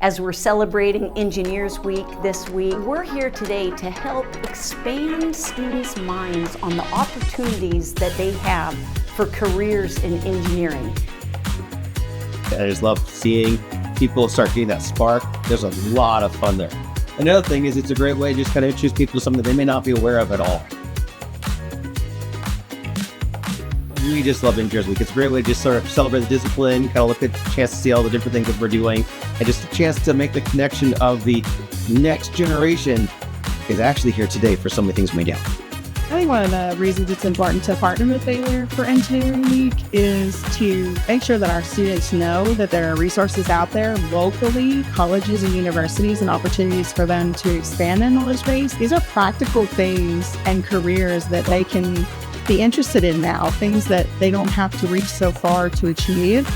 As we're celebrating Engineers Week this week, we're here today to help expand students' minds on the opportunities that they have for careers in engineering. I just love seeing people start getting that spark. There's a lot of fun there. Another thing is it's a great way to just kind of introduce people to something they may not be aware of at all. We just love Engineers Week. It's a great way to just sort of celebrate the discipline, kind of look at a chance to see all the different things that we're doing, and just a chance to make the connection of the next generation is actually here today for some of the things we do. I think one of the reasons it's important to partner with Baylor for Engineering Week is to make sure that our students know that there are resources out there locally, colleges and universities, and opportunities for them to expand their knowledge base. These are practical things and careers that they can be interested in now, things that they don't have to reach so far to achieve.